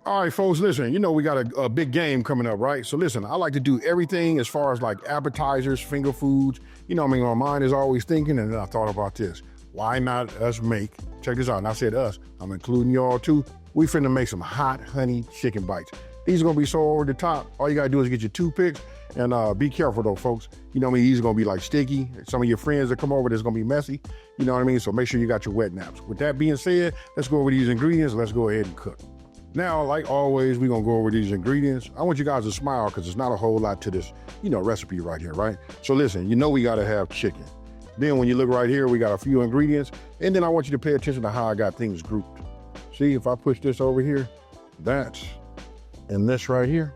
All right, folks, listen, you know we got a big game coming up, right? So listen, I like to do everything as far as like appetizers, finger foods. You know what I mean? My mind is always thinking, and then I thought about this. Why not us make, check this out, and I said us, I'm including y'all too. We finna make some hot honey chicken bites. These are gonna be so over the top. All you gotta do is get your toothpicks and be careful though, folks. You know what I mean? These are gonna be like sticky. Some of your friends that come over, it's gonna be messy. You know what I mean? So make sure you got your wet naps. With that being said, let's go over these ingredients. Let's go ahead and cook. Now, like always, we're gonna go over these ingredients. I want you guys to smile because there's not a whole lot to this, recipe right here, right? So listen, we gotta have chicken. Then when you look right here, we got a few ingredients. And then I want you to pay attention to how I got things grouped. See, if I push this over here, that's, and this right here,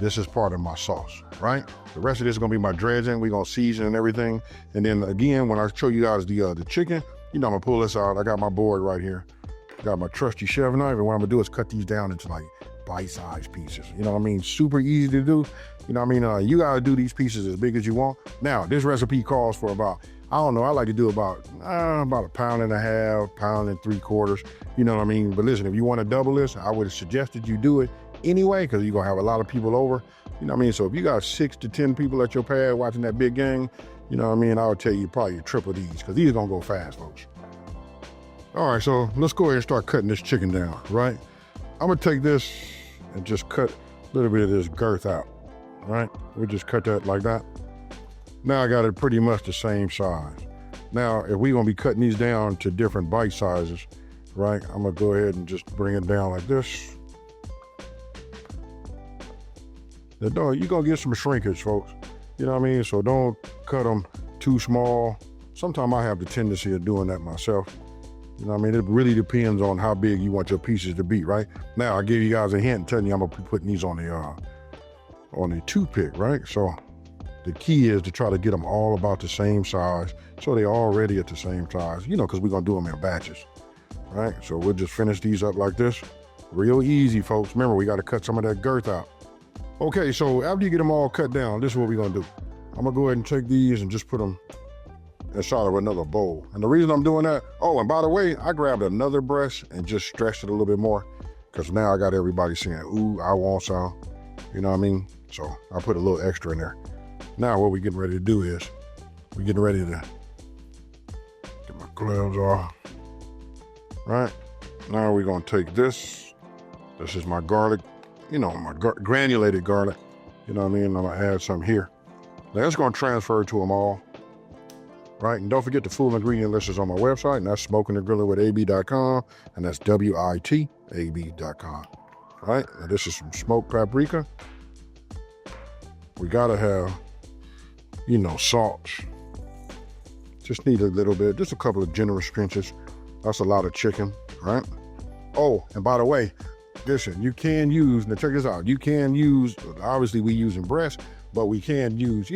this is part of my sauce, right? The rest of this is gonna be my dressing. We're gonna season and everything. And then again, when I show you guys the chicken, I'm gonna pull this out. I got my board right here. Got my trusty chef knife, and what I'm gonna do is cut these down into like bite-sized pieces. You know what I mean? Super easy to do. You know what I mean? You gotta do these pieces as big as you want. Now, this recipe calls for about, I don't know, I like to do about a pound and a half, pound and 3/4. You know what I mean? But listen, if you wanna double this, I would have suggested you do it anyway, because you're gonna have a lot of people over. You know what I mean? So if you got 6 to 10 people at your pad watching that big game, you know what I mean? I would tell you probably triple these, because these are gonna go fast, folks. All right, so let's go ahead and start cutting this chicken down, right? I'm gonna take this and just cut a little bit of this girth out, right? We'll just cut that like that. Now I got it pretty much the same size. Now, if we're gonna be cutting these down to different bite sizes, right? I'm gonna go ahead and just bring it down like this. You're gonna get some shrinkage, folks. You know what I mean? So don't cut them too small. Sometimes I have the tendency of doing that myself. You know what I mean? It really depends on how big you want your pieces to be, right? Now, I'll give you guys a hint, telling you I'm gonna be putting these on the toothpick, right? So the key is to try to get them all about the same size, so they're already at the same size, because we're gonna do them in batches, right? So we'll just finish these up like this. Real easy, folks. Remember, we gotta cut some of that girth out. Okay, so after you get them all cut down, this is what we're gonna do. I'm gonna go ahead and take these and just put them inside of another bowl. And the reason I'm doing that, and by the way, I grabbed another breast and just stretched it a little bit more, because now I got everybody saying, ooh, I want some, you know what I mean? So I put a little extra in there. Now what we're getting ready to do is, we're getting ready to get my gloves off, right? Now we're gonna take this. This is my garlic, my granulated garlic, you know what I mean? I'm gonna add some here. Now it's gonna transfer to them all. Right, and don't forget the full ingredient list is on my website, and that's smokinandgrillin.ab.com, and that's WITAB.com. Right, now this is some smoked paprika. We gotta have, salt. Just need a little bit, just a couple of generous pinches. That's a lot of chicken, right? Oh, and by the way, listen, you can use, now check this out, you can use, obviously we using breast, but we can use,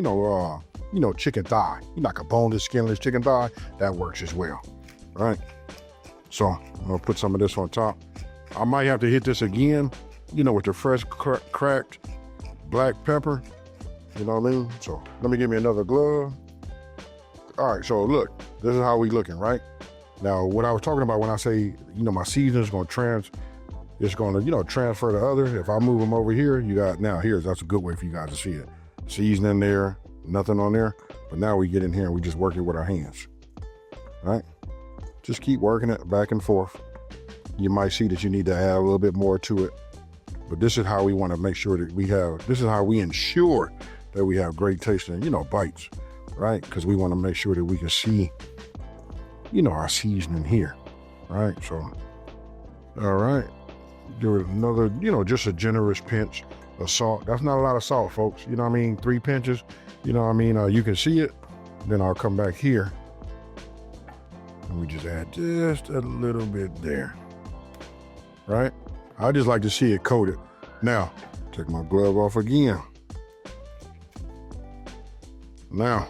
chicken thigh. Like a boneless, skinless chicken thigh, that works as well, right? So I'm gonna put some of this on top. I might have to hit this again, with the fresh cracked black pepper, you know what I mean? So let me give me another glove. All right, so look, this is how we looking, right? Now, what I was talking about when I say, my seasoning is gonna transfer to others. If I move them over here, that's a good way for you guys to see it. Seasoning there, nothing on there, but now we get in here and we just work it with our hands, right? Just keep working it back and forth. You might see that you need to add a little bit more to it, but this is how we want to make sure that this is how we ensure that we have great tasting, bites, right? Because we want to make sure that we can see, our seasoning here, right? So, all right, do it another, just a generous pinch of salt. That's not a lot of salt, folks. You know what I mean? 3 pinches. You know what I mean? You can see it. Then I'll come back here and we just add just a little bit there, right? I just like to see it coated. Now, take my glove off again. Now,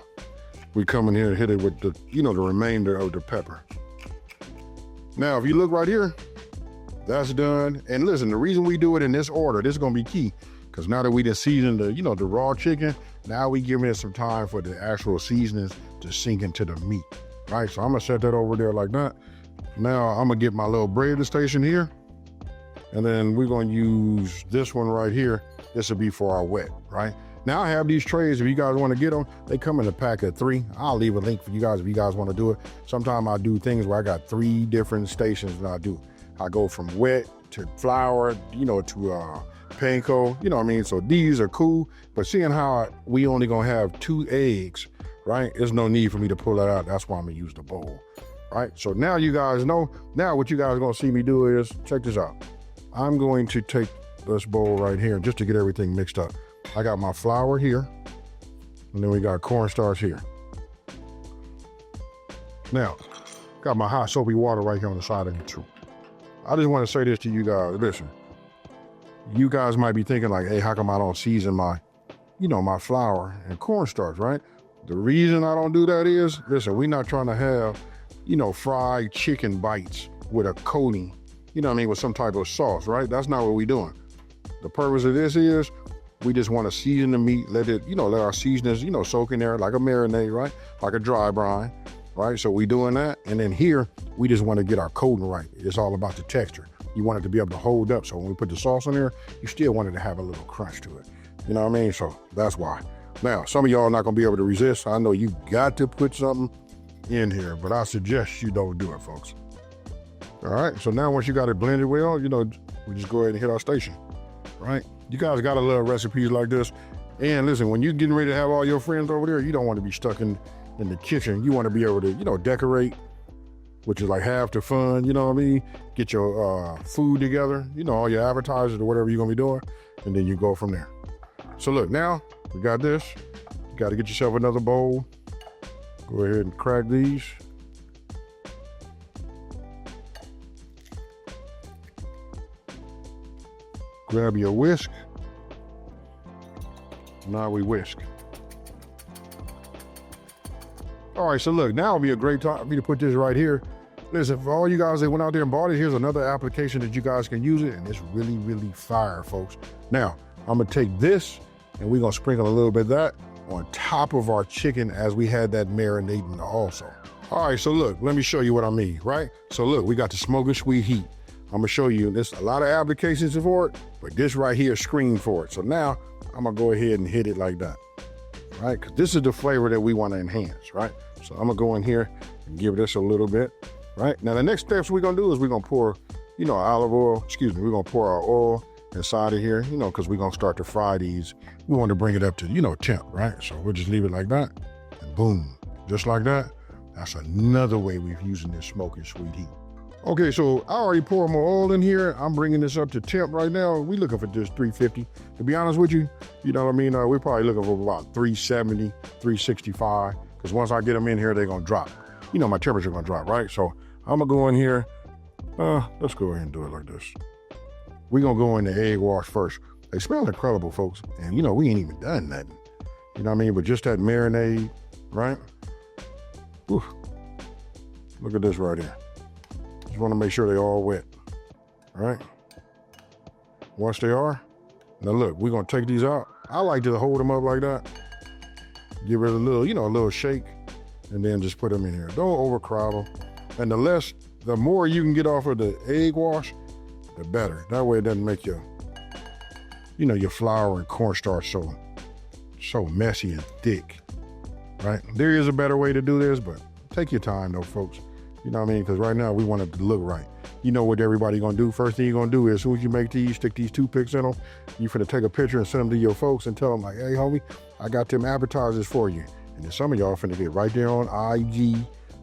we come in here and hit it with the, the remainder of the pepper. Now, if you look right here, that's done. And listen, the reason we do it in this order, this is gonna be key, because now that we done seasoned the raw chicken, now we giving it some time for the actual seasonings to sink into the meat, right? So I'm gonna set that over there like that. Now I'm gonna get my little breader station here, And then we're gonna use this one right here. This will be for our wet, right? Now I have these trays, if you guys wanna get them, they come in a pack of 3. I'll leave a link for you guys if you guys wanna do it. Sometimes I do things where I got 3 different stations that I do. I go from wet to flour, you know, to panko, you know what I mean? So these are cool, but seeing how we only gonna have 2 eggs, right? There's no need for me to pull that out. That's why I'm gonna use the bowl, right? So now you guys know, now what you guys are gonna see me do is, check this out. I'm going to take this bowl right here just to get everything mixed up. I got my flour here, and then we got cornstarch here. Now, got my hot soapy water right here on the side of it too. I just want to say this to you guys. Listen, you guys might be thinking like, hey, how come I don't season my, you know, my flour and cornstarch, right? The reason I don't do that is, listen, we're not trying to have, you know, fried chicken bites with a coating, you know what I mean, with some type of sauce, right? That's not what we're doing. The purpose of this is, we just want to season the meat, let it, you know, let our seasonings, you know, soak in there like a marinade, right? Like a dry brine, right? So we doing that. And then here, we just want to get our coating right. It's all about the texture. You want it to be able to hold up. So when we put the sauce in there, you still want it to have a little crunch to it. You know what I mean? So that's why. Now, some of y'all are not going to be able to resist. I know you got to put something in here, but I suggest you don't do it, folks. All right. So now once you got it blended well, you know, we just go ahead and hit our station, right? You guys gotta love recipes like this. And listen, when you're getting ready to have all your friends over there, you don't want to be stuck in the kitchen. You want to be able to, you know, decorate, which is like half the fun, you know what I mean? Get your food together, you know, all your appetizers or whatever you're gonna be doing, and then you go from there. So look, now we got this. You gotta get yourself another bowl. Go ahead and crack these. Grab your whisk. Now we whisk. All right, so look, now would be a great time for me to put this right here. Listen, for all you guys that went out there and bought it, here's another application that you guys can use it, and it's really, really fire, folks. Now, I'm gonna take this, and we're gonna sprinkle a little bit of that on top of our chicken as we had that marinating also. All right, so look, let me show you what I mean, right? So look, we got the Smokin Sweet Heat. I'm gonna show you, there's a lot of applications for it, but this right here screamed for it. So now I'm gonna go ahead and hit it like that, right? Because this is the flavor that we wanna enhance, right? So I'm gonna go in here and give this a little bit, right? Now the next steps we're gonna do is we're gonna pour, you know, olive oil, we're gonna pour our oil inside of here, you know, because we're gonna start to fry these. We want to bring it up to, you know, temp, right? So we'll just leave it like that, and boom, just like that. That's another way we're using this Smokin Sweet Heat. Okay, so I already poured more oil in here. I'm bringing this up to temp right now. We're looking for just 350. To be honest with you, you know what I mean? We're probably looking for about 370, 365, because once I get them in here, they're gonna drop. You know, my temperature gonna drop, right? So I'm gonna go in here. Let's go ahead and do it like this. We're gonna go in the egg wash first. They smell incredible, folks. And you know, we ain't even done nothing. You know what I mean? But just that marinade, right? Oof. Look at this right here. Just want to make sure they're all wet, all right? Once they are, now look, we're gonna take these out. I like to hold them up like that. Give it a little, you know, a little shake, and then just put them in here. Don't overcrowd them. And the more you can get off of the egg wash, the better. That way it doesn't make your, you know, your flour and cornstarch so messy and thick, right? There is a better way to do this, but take your time though, folks. You know what I mean? Because right now we want it to look right. You know what everybody gonna do? First thing you're gonna do is, as soon as you make these, stick these toothpicks in them, you finna take a picture and send them to your folks and tell them like, hey homie, I got them appetizers for you. And then some of y'all finna get right there on IG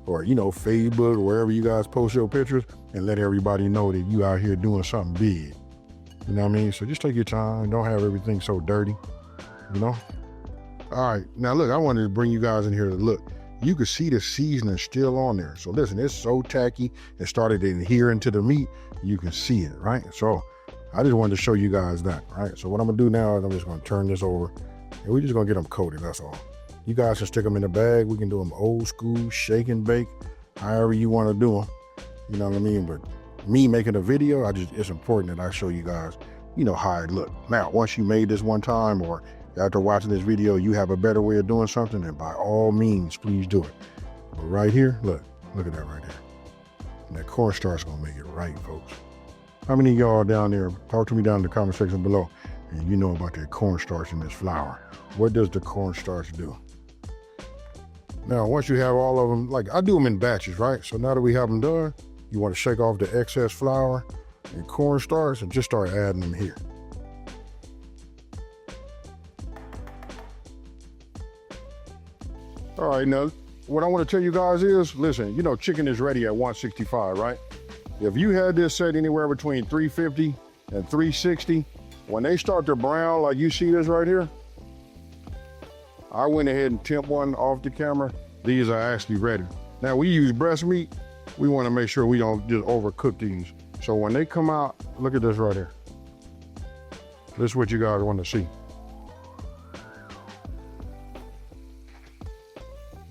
or, you know, Facebook or wherever you guys post your pictures and let everybody know that you out here doing something big. You know what I mean? So just take your time. Don't have everything so dirty, you know? All right, now look, I wanted to bring you guys in here to look. You can see the seasoning still on there. So listen, it's so tacky. It started to adhere into the meat. You can see it, right? So I just wanted to show you guys that, right? So what I'm gonna do now is I'm just gonna turn this over and we're just gonna get them coated, that's all. You guys can stick them in the bag. We can do them old school, shake and bake, however you wanna do them. You know what I mean? But me making a video, it's important that I show you guys, you know, how it look. Now, once you made this one time or after watching this video, you have a better way of doing something, and by all means, please do it. But right here, look at that right there. And that cornstarch gonna make it right, folks. How many of y'all down there, talk to me down in the comment section below, and you know about that cornstarch in this flour. What does the cornstarch do? Now, once you have all of them, like I do them in batches, right? So now that we have them done, you want to shake off the excess flour and cornstarch and just start adding them here. All right, now, what I want to tell you guys is, listen, you know, chicken is ready at 165, right? If you had this set anywhere between 350 and 360, when they start to brown, like you see this right here, I went ahead and temp one off the camera. These are actually ready. Now we use breast meat. We want to make sure we don't just overcook these. So when they come out, look at this right here. This is what you guys want to see.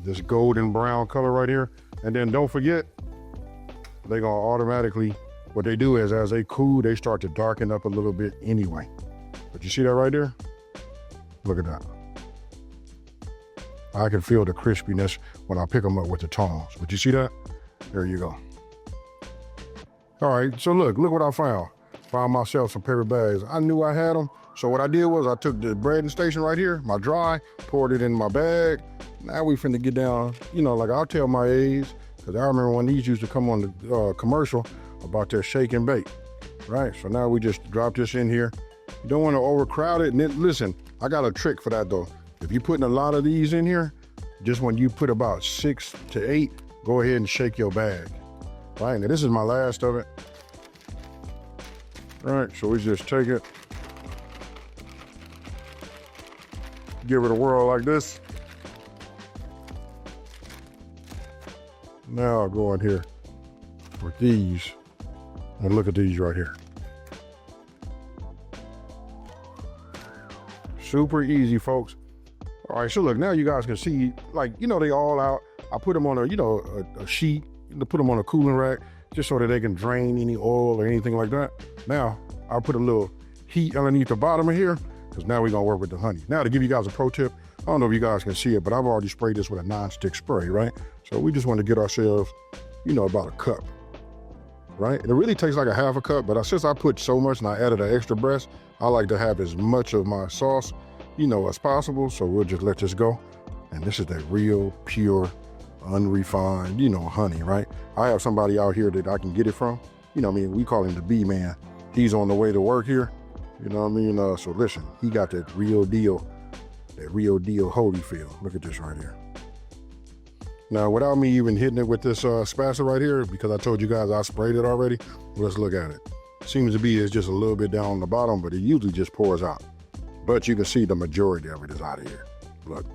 This golden brown color right here. And then don't forget, they're gonna automatically, what they do is as they cool, they start to darken up a little bit anyway. But you see that right there? Look at that. I can feel the crispiness when I pick them up with the tongs. But you see that? There you go. All right, so look what I found. Found myself some paper bags. I knew I had them. So what I did was I took the breading station right here, my dry, poured it in my bag. Now we finna get down, you know, like I'll tell my aides, because I remember when these used to come on the commercial about their shake and bake, right? So now we just drop this in here. You don't want to overcrowd it. And then, listen, I got a trick for that though. If you're putting a lot of these in here, just when you put about 6 to 8, go ahead and shake your bag. Right, now this is my last of it. All right, so we just take it, give it a whirl like this. Now I'll go in here with these, and look at these right here. Super easy, folks. All right, so look, now you guys can see, like, you know, they all out. I put them on a, you know, a sheet to put them on a cooling rack just so that they can drain any oil or anything like that. Now, I'll put a little heat underneath the bottom of here because now we're gonna work with the honey. Now, to give you guys a pro tip, I don't know if you guys can see it, but I've already sprayed this with a non-stick spray, right? So we just want to get ourselves, you know, about a cup, right? And it really takes like a half a cup, but since I put so much and I added an extra breast, I like to have as much of my sauce, you know, as possible. So we'll just let this go. And this is that real, pure, unrefined, you know, honey, right? I have somebody out here that I can get it from. You know what I mean? We call him the bee man. He's on the way to work here. You know what I mean? So listen, he got that real deal Holyfield. Look at this right here. Now, without me even hitting it with this spatula right here, because I told you guys I sprayed it already, let's look at it. Seems to be it's just a little bit down on the bottom, but it usually just pours out. But you can see the majority of it is out of here. Look.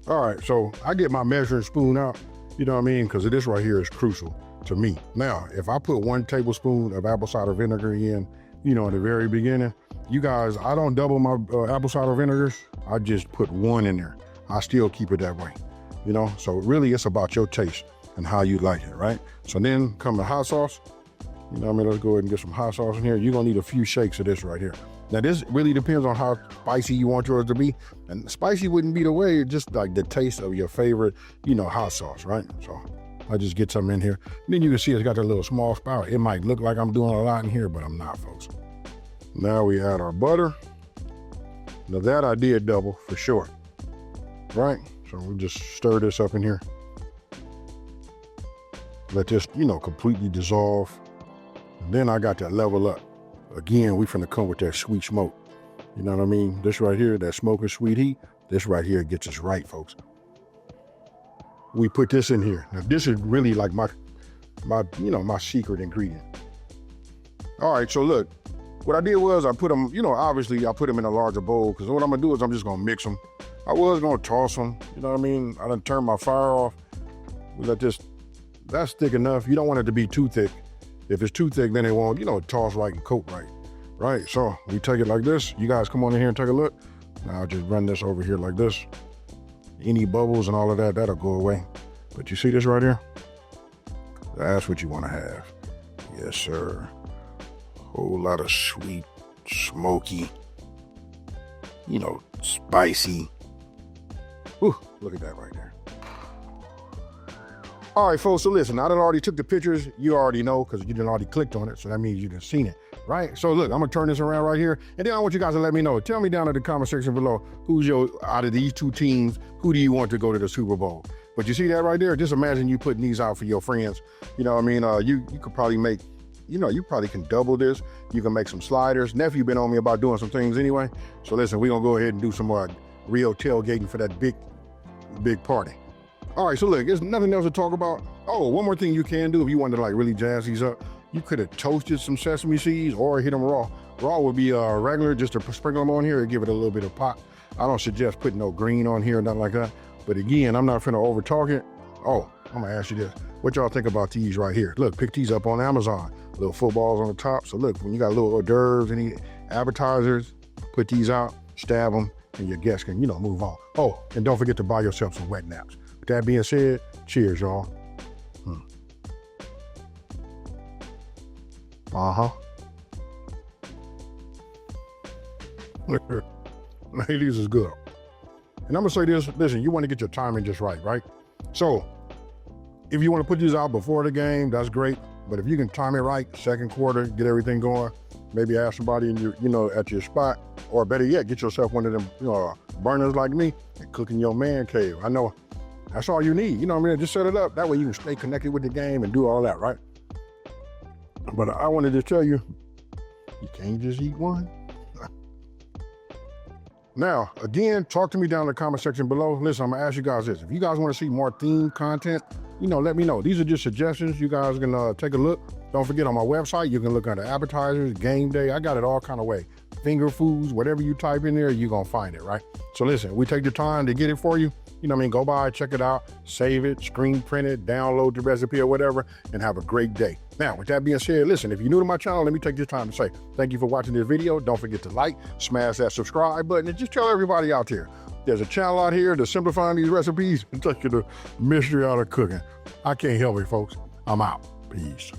All right, so I get my measuring spoon out, you know what I mean? Because this right here is crucial to me. Now, if I put 1 tablespoon of apple cider vinegar in, you know, in the very beginning, you guys, I don't double my apple cider vinegars. I just put 1 in there. I still keep it that way, you know? So really it's about your taste and how you like it, right? So then come the hot sauce. You know what I mean? Let's go ahead and get some hot sauce in here. You're gonna need a few shakes of this right here. Now this really depends on how spicy you want yours to be. And spicy wouldn't be the way, it's just like the taste of your favorite, you know, hot sauce, right? So I just get some in here. And then you can see it's got that little small spout. It might look like I'm doing a lot in here, but I'm not, folks. Now we add our butter. Now that I did double for sure, right? So we'll just stir this up in here. Let this, you know, completely dissolve. And then I got that level up. Again, we finna come with that sweet smoke. You know what I mean? This right here, that Smokin Sweet Heat, this right here gets us right, folks. We put this in here. Now this is really like my you know, my secret ingredient. All right, so look, what I did was I put them, you know, obviously I put them in a larger bowl because what I'm gonna do is I'm just gonna mix them. I was gonna toss them, you know what I mean? I done turned my fire off. We let this, that's thick enough. You don't want it to be too thick. If it's too thick, then it won't, you know, toss right and coat right. Right, so we take it like this. You guys come on in here and take a look. Now I'll just run this over here like this. Any bubbles and all of that, that'll go away. But you see this right here? That's what you wanna have. Yes, sir. Whole lot of sweet, smoky, you know, spicy. Whew, look at that right there. All right, folks, so listen, I done already took the pictures. You already know because you done already clicked on it, so that means you done seen it, right? So look, I'm gonna turn this around right here, and then I want you guys to let me know. Tell me down in the comment section below, who's out of these two teams, who do you want to go to the Super Bowl? But you see that right there? Just imagine you putting these out for your friends. You know what I mean? You could probably make, you probably can double this. You can make some sliders. Nephew been on me about doing some things anyway. So listen, we're gonna go ahead and do some more real tailgating for that big party. All right, so look, there's nothing else to talk about. Oh, one more thing you can do if you want to like really jazz these up, you could have toasted some sesame seeds or hit them raw. Raw would be regular, just to sprinkle them on here and give it a little bit of pop. I don't suggest putting no green on here or nothing like that. But again, I'm not finna over talk it. Oh, I'm gonna ask you this. What y'all think about these right here? Look, pick these up on Amazon. Little footballs on the top. So look, when you got little hors d'oeuvres, any appetizers, put these out, stab them, and your guests can, move on. Oh, and don't forget to buy yourself some wet naps. With that being said, cheers, y'all. Ladies is good. And I'm gonna say this, listen, you wanna get your timing just right? So, if you wanna put these out before the game, that's great. But if you can time it right, second quarter, get everything going, maybe ask somebody in your, at your spot, or better yet, get yourself one of them, burners like me and cook in your man cave. I know that's all you need. You know what I mean? Just set it up. That way you can stay connected with the game and do all that, right? But I wanted to tell you, you can't just eat one. Now, again, talk to me down in the comment section below. Listen, I'm gonna ask you guys this. If you guys wanna see more themed content, let me know. These are just suggestions. You guys can take a look. Don't forget on my website, you can look under appetizers, game day. I got it all kind of way. Finger foods, whatever you type in there, you're gonna find it, right? So listen, we take the time to get it for you. Go by, check it out, save it, screen print it, download the recipe or whatever, and have a great day. Now, with that being said, listen, if you're new to my channel, let me take this time to say thank you for watching this video. Don't forget to like, smash that subscribe button, and just tell everybody out there, there's a channel out here that's simplifying these recipes and taking the mystery out of cooking. I can't help it, folks. I'm out. Peace.